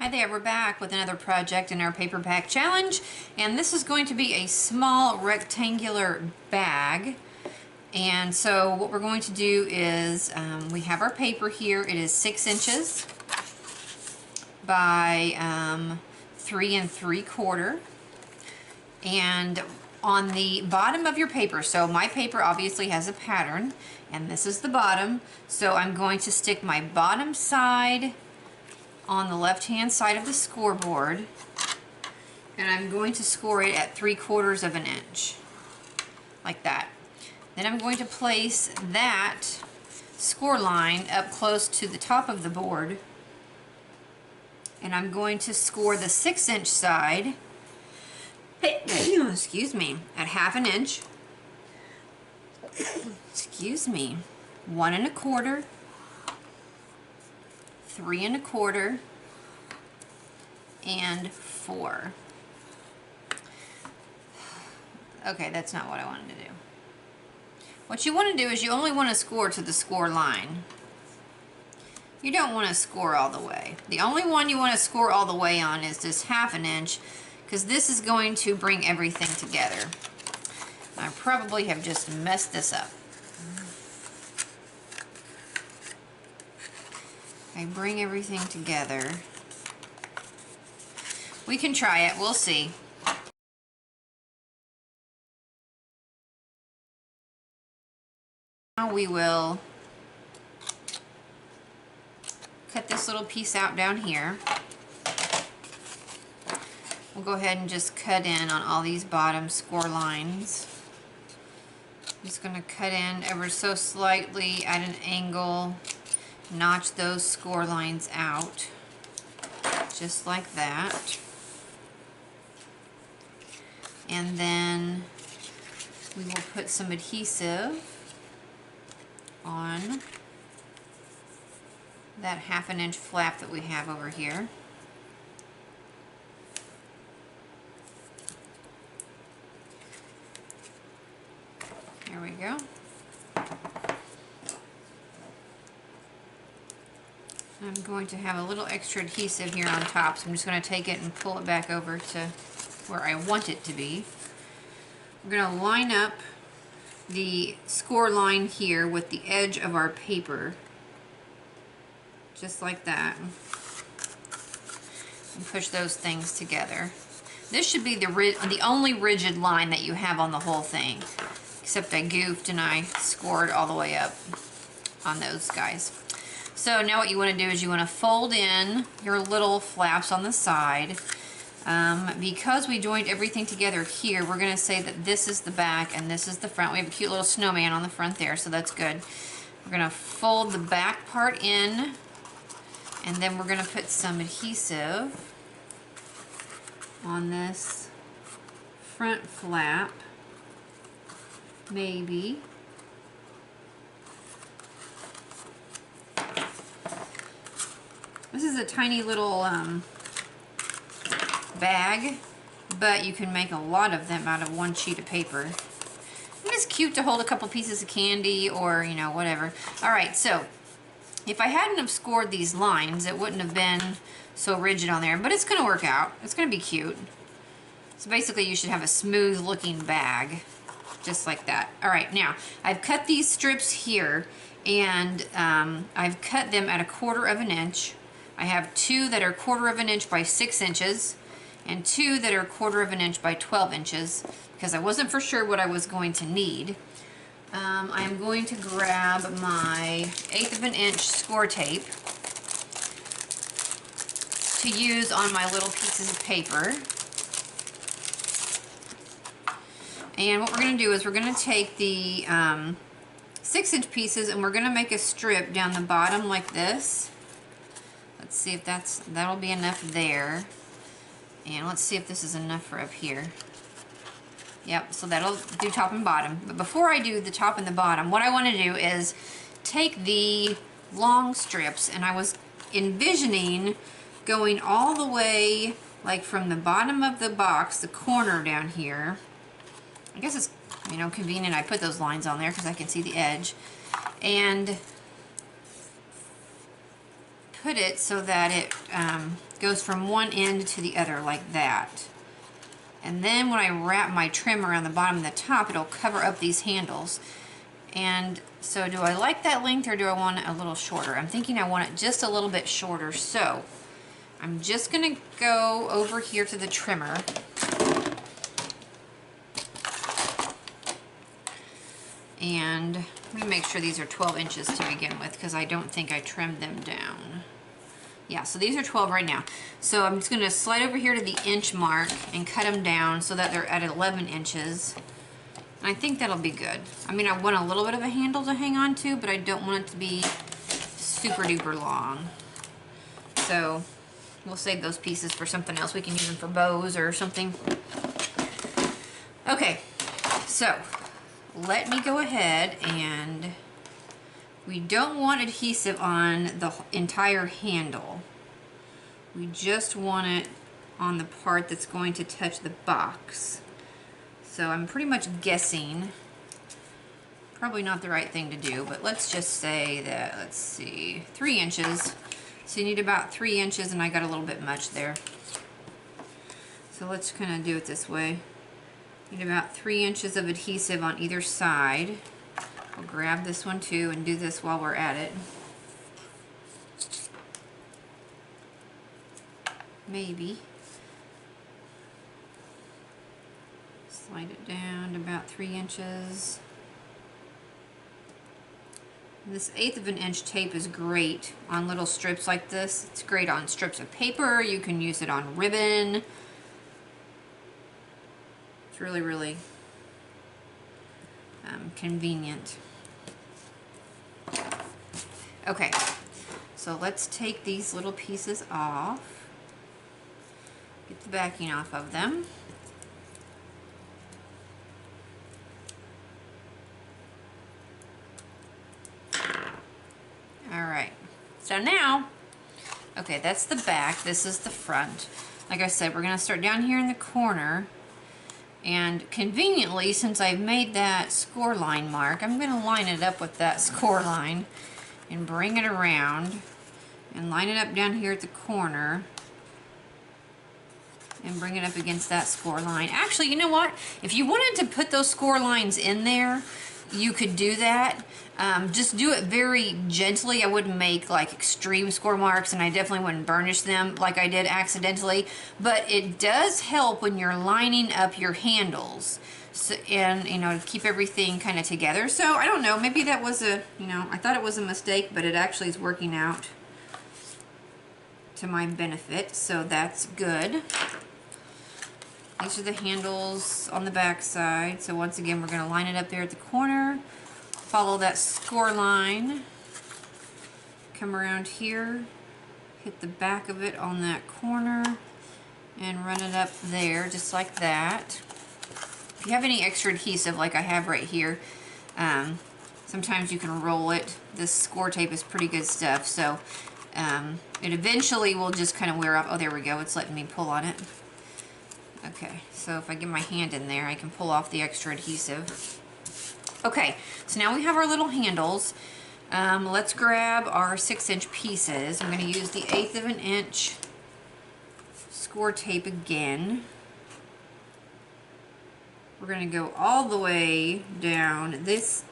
Hi there, we're back with another project in our paper pack challenge, and this is going to be a small rectangular bag. And so what we're going to do is we have our paper here. It is 6 inches by 3 3/4, and on the bottom of your paper, so my paper obviously has a pattern, and this is the bottom, so I'm going to stick my bottom side on the left-hand side of the scoreboard, and I'm going to score it at 3/4 of an inch, like that. Then I'm going to place that score line up close to the top of the board, and I'm going to score the 6-inch side, excuse me, at 1/2 inch, excuse me, 1 1/4, 3 1/4, and 4. Okay, that's not what I wanted to do. What you want to do is you only want to score to the score line. You don't want to score all the way. The only one you want to score all the way on is this 1/2 inch, because this is going to bring everything together. I probably have just messed this up. I bring everything together. We can try it, we'll see. Now we will cut this little piece out down here. We'll go ahead and just cut in on all these bottom score lines. I'm just going to cut in ever so slightly at an angle, notch those score lines out, just like that. And then we will put some adhesive on that 1/2 inch flap that we have over here. There we go. I'm going to have a little extra adhesive here on top, so I'm just going to take it and pull it back over to where I want it to be. We're going to line up the score line here with the edge of our paper, just like that, and push those things together. This should be the only rigid line that you have on the whole thing, except I goofed and I scored all the way up on those guys. So now what you want to do is you want to fold in your little flaps on the side. Because we joined everything together here, we're going to say that this is the back and this is the front. We have a cute little snowman on the front there, so that's good. We're going to fold the back part in, and then we're going to put some adhesive on this front flap, maybe. This is a tiny little bag, but you can make a lot of them out of one sheet of paper. And it's cute to hold a couple pieces of candy or, you know, whatever. Alright, so if I hadn't have scored these lines, it wouldn't have been so rigid on there, but it's going to work out. It's going to be cute. So basically you should have a smooth looking bag, just like that. Alright, now I've cut these strips here, and I've cut them at 1/4 of an inch. I have 2 that are 1/4 of an inch by 6 inches, and 2 that are 1/4 of an inch by 12 inches, because I wasn't for sure what I was going to need. I'm going to grab my 1/8 of an inch score tape to use on my little pieces of paper. And what we're going to do is we're going to take the 6-inch pieces, and we're going to make a strip down the bottom like this. Let's see if that'll be enough there. And let's see if this is enough for up here. Yep, so that'll do top and bottom. But before I do the top and the bottom, what I want to do is take the long strips, and I was envisioning going all the way, like from the bottom of the box, the corner down here. I guess it's, you know, convenient I put those lines on there because I can see the edge. And put it so that it Goes from one end to the other like that. And then when I wrap my trim around the bottom and the top, it'll cover up these handles. And so do I like that length or do I want it a little shorter? I'm thinking I want it just a little bit shorter. So I'm just gonna go over here to the trimmer. And let me make sure these are 12 inches to begin with because I don't think I trimmed them down. Yeah, so these are 12 right now. So I'm just gonna slide over here to the inch mark and cut them down so that they're at 11 inches. And I think that'll be good. I mean, I want a little bit of a handle to hang on to, but I don't want it to be super duper long. So we'll save those pieces for something else. We can use them for bows or something. Okay, so let me go ahead and we don't want adhesive on the entire handle. We just want it on the part that's going to touch the box. So I'm pretty much guessing, probably not the right thing to do, but let's just say that, let's see, 3 inches. So you need about 3 inches and I got a little bit much there. So let's kind of do it this way. Need about 3 inches of adhesive on either side. We'll grab this one too and do this while we're at it. Maybe. Slide it down to about 3 inches. This 1/8 of an inch tape is great on little strips like this. It's great on strips of paper. You can use it on ribbon. It's really, really convenient. Okay, so let's take these little pieces off. Get the backing off of them. Alright, so now, okay, that's the back, this is the front. Like I said, we're going to start down here in the corner. And conveniently, since I've made that score line mark, I'm going to line it up with that score line and bring it around and line it up down here at the corner and bring it up against that score line. Actually, you know what? If you wanted to put those score lines in there, you could do that. Just do it very gently. I wouldn't make like extreme score marks, and I definitely wouldn't burnish them like I did accidentally, but it does help when you're lining up your handles. So, and you know, keep everything kind of together. So I don't know, maybe that was a, you know, I thought it was a mistake, but it actually is working out to my benefit, so that's good. These are the handles on the back side. So once again, we're going to line it up there at the corner, follow that score line, come around here, hit the back of it on that corner, and run it up there just like that. If you have any extra adhesive like I have right here, sometimes you can roll it. This score tape is pretty good stuff, so it eventually will just kind of wear off. Oh, there we go. It's letting me pull on it. Okay, so if I get my hand in there, I can pull off the extra adhesive. Okay, so now we have our little handles. Let's grab our 6-inch pieces. I'm going to use the 1/8 of an inch score tape again. We're going to go all the way down this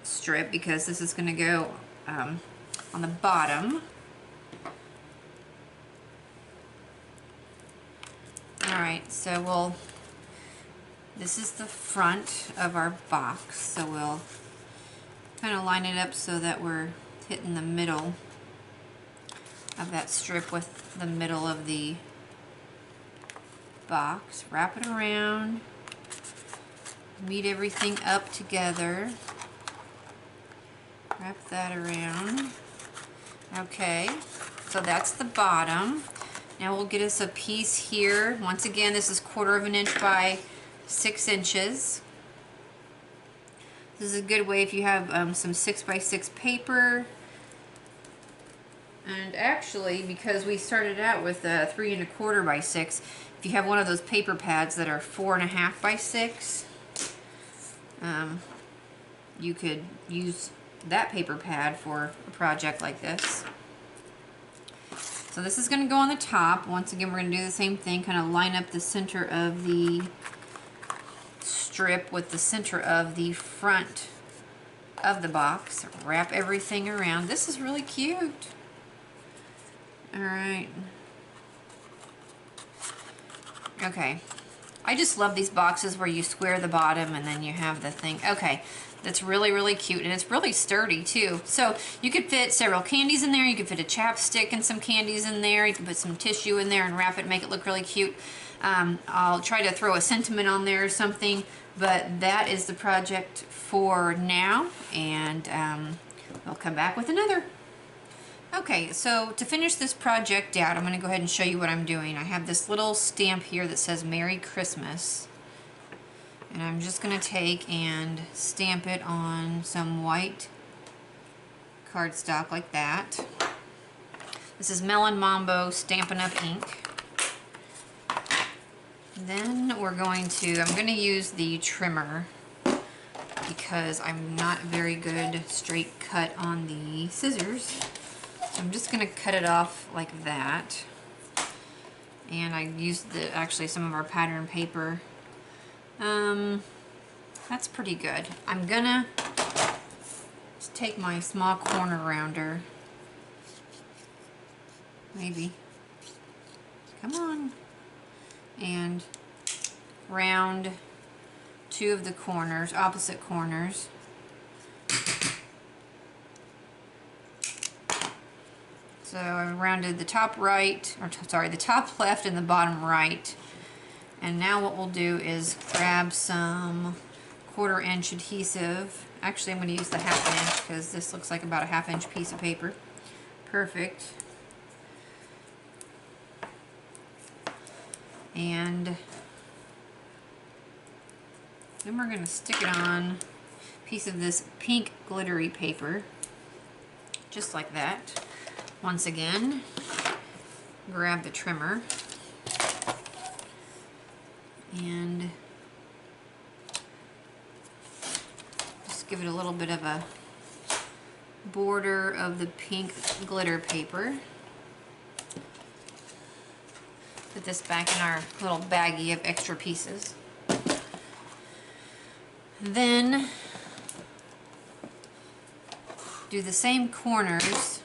strip because this is going to go on the bottom. Alright, so this is the front of our box, so we'll kind of line it up so that we're hitting the middle of that strip with the middle of the box. Wrap it around, meet everything up together, wrap that around. Okay, so that's the bottom. Now we'll get us a piece here. Once again, this is 1/4 of an inch by 6 inches. This is a good way if you have some 6x6 paper. And actually, because we started out with 3 1/4 by 6, if you have one of those paper pads that are 4 1/2 by 6, you could use that paper pad for a project like this. So this is going to go on the top. Once again, we're going to do the same thing, kind of line up the center of the strip with the center of the front of the box. Wrap everything around. This is really cute. All right. Okay. I just love these boxes where you square the bottom and then you have the thing. Okay. That's really, really cute, and it's really sturdy too. So you could fit several candies in there. You could fit a chapstick and some candies in there. You can put some tissue in there and wrap it and make it look really cute. I'll try to throw a sentiment on there or something, but that is the project for now, and we'll come back with another. Okay, so to finish this project out, I'm going to go ahead and show you what I'm doing. I have this little stamp here that says Merry Christmas. And I'm just going to take and stamp it on some white cardstock like that. This is Melon Mambo Stampin' Up! Ink. Then we're going to, I'm going to use the trimmer because I'm not very good straight cut on the scissors. So I'm just going to cut it off like that. And I used actually some of our pattern paper. That's pretty good. I'm gonna just take my small corner rounder, maybe, come on, and round two of the corners, opposite corners. So I rounded the top right, or sorry, the top left and the bottom right. And now what we'll do is grab some 1/4 inch adhesive. Actually, I'm going to use the 1/2 inch because this looks like about a 1/2 inch piece of paper. Perfect. And then we're going to stick it on a piece of this pink glittery paper. Just like that. Once again, grab the trimmer. And just give it a little bit of a border of the pink glitter paper. Put this back in our little baggie of extra pieces. Then do the same corners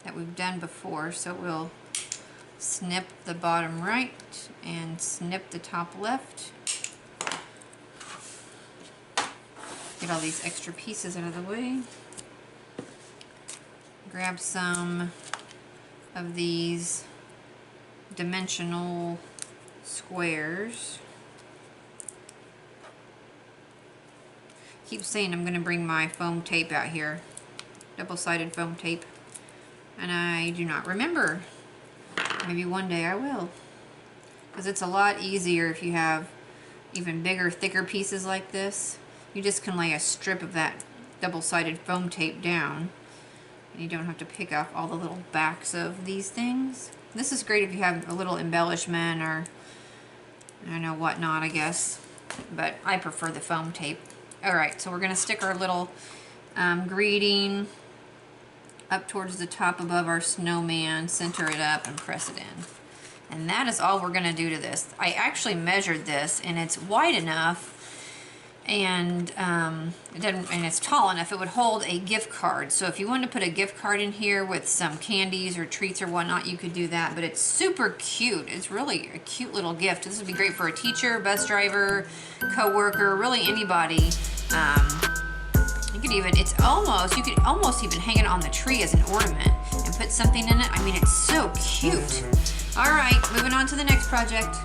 that we've done before, so we'll snip the bottom right and snip the top left. Get all these extra pieces out of the way. Grab some of these dimensional squares. Keep saying I'm going to bring my foam tape out here. Double-sided foam tape. And I do not remember. Maybe one day I will. Because it's a lot easier if you have even bigger, thicker pieces like this. You just can lay a strip of that double-sided foam tape down. And you don't have to pick off all the little backs of these things. This is great if you have a little embellishment or, I don't know, whatnot, I guess. But I prefer the foam tape. Alright, so we're going to stick our little greeting up towards the top above our snowman, center it up, and press it in. And that is all we're going to do to this. I actually measured this, and it's wide enough, and it's tall enough. It would hold a gift card. So if you wanted to put a gift card in here with some candies or treats or whatnot, you could do that. But it's super cute. It's really a cute little gift. This would be great for a teacher, bus driver, co-worker, really anybody. You could almost even hang it on the tree as an ornament and put something in it. I mean, it's so cute. All right, moving on to the next project.